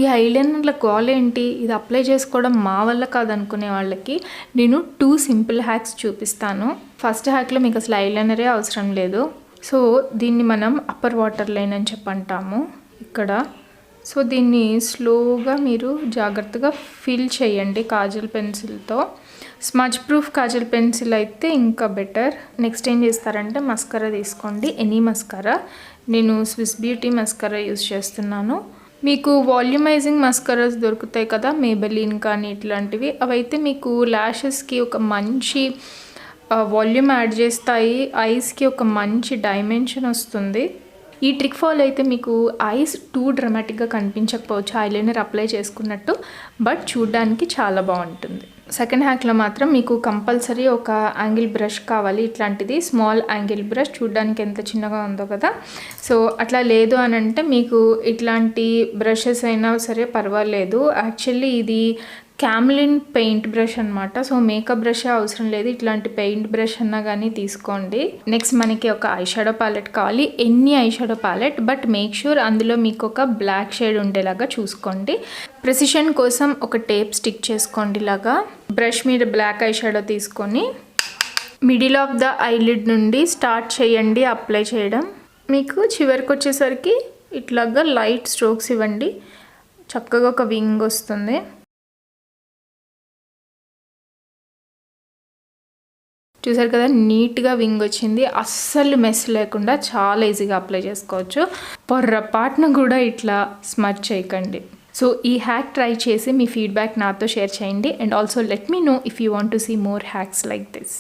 ఈ ఐలైనర్ల గోల్ ఏంటి, ఇది అప్లై చేసుకోవడం మా వల్ల కాదనుకునే వాళ్ళకి నేను 2 సింపుల్ హ్యాక్స్ చూపిస్తాను. ఫస్ట్ హ్యాక్లో మీకు అసలు ఐలైనరే అవసరం లేదు. సో దీన్ని మనం అప్పర్ వాటర్ లైన్ అని చెప్పంటాము ఇక్కడ. సో దీన్ని స్లోగా మీరు జాగ్రత్తగా ఫిల్ చేయండి కాజల్ పెన్సిల్తో. స్మజ్ ప్రూఫ్ కాజల్ పెన్సిల్ అయితే ఇంకా బెటర్. నెక్స్ట్ ఏం చేస్తారంటే మస్కరా తీసుకోండి, ఎనీ మస్కరా. నేను స్విస్ బ్యూటీ మస్కరా యూస్ చేస్తున్నాను. మీకు వాల్యూమైజింగ్ మస్కరాస్ దొరుకుతాయి కదా, మేబెలిన్ కానీ ఇట్లాంటివి. అవైతే మీకు ల్యాషెస్కి ఒక మంచి వాల్యూమ్ యాడ్ చేస్తాయి, ఐస్కి ఒక మంచి డైమెన్షన్ వస్తుంది. ఈ ట్రిక్ ఫాలో అయితే మీకు ఐస్ టూ డ్రామాటిక్గా కనిపించకపోవచ్చు ఐలైనర్ అప్లై చేసుకున్నట్టు, బట్ చూడ్డానికి చాలా బాగుంటుంది. సెకండ్ హ్యాక్లో మాత్రం మీకు కంపల్సరీ ఒక యాంగిల్ బ్రష్ కావాలి. ఇట్లాంటిది స్మాల్ యాంగిల్ బ్రష్, చూడ్డానికి ఎంత చిన్నగా ఉందో కదా. సో అట్లా లేదు అని అంటే మీకు ఇట్లాంటి బ్రషెస్ అయినా సరే పర్వాలేదు. యాక్చువల్లీ ఇది క్యామ్లిన్ పెయింట్ బ్రష్ అనమాట. సో మేకప్ బ్రష్ అవసరం లేదు, ఇట్లాంటి పెయింట్ బ్రష్ అన్నా కానీ తీసుకోండి. నెక్స్ట్ మనకి ఒక ఐ షాడో ప్యాలెట్ కావాలి, ఎన్ని eye shadow palette, but make sure అందులో మీకు ఒక బ్లాక్ షేడ్ ఉండేలాగా చూసుకోండి. ప్రెసిషన్ కోసం ఒక టేప్ స్టిక్ చేసుకోండి ఇలాగా. బ్రష్ మీద బ్లాక్ ఐ షాడో తీసుకొని మిడిల్ ఆఫ్ ద ఐలిడ్ నుండి స్టార్ట్ చేయండి అప్లై చేయడం. మీకు చివరికి వచ్చేసరికి ఇట్లాగా లైట్ స్ట్రోక్స్ ఇవ్వండి, చక్కగా ఒక వింగ్ వస్తుంది. చూసారు కదా, నీట్గా వింగ్ వచ్చింది, అస్సలు మెస్ లేకుండా చాలా ఈజీగా అప్లై చేసుకోవచ్చు. పొర్రపాటును కూడా ఇట్లా స్మచ్ చేయకండి. సో ఈ హ్యాక్ ట్రై చేసి మీ ఫీడ్బ్యాక్ నాతో షేర్ చేయండి. And also let me know if you want to see more hacks like this.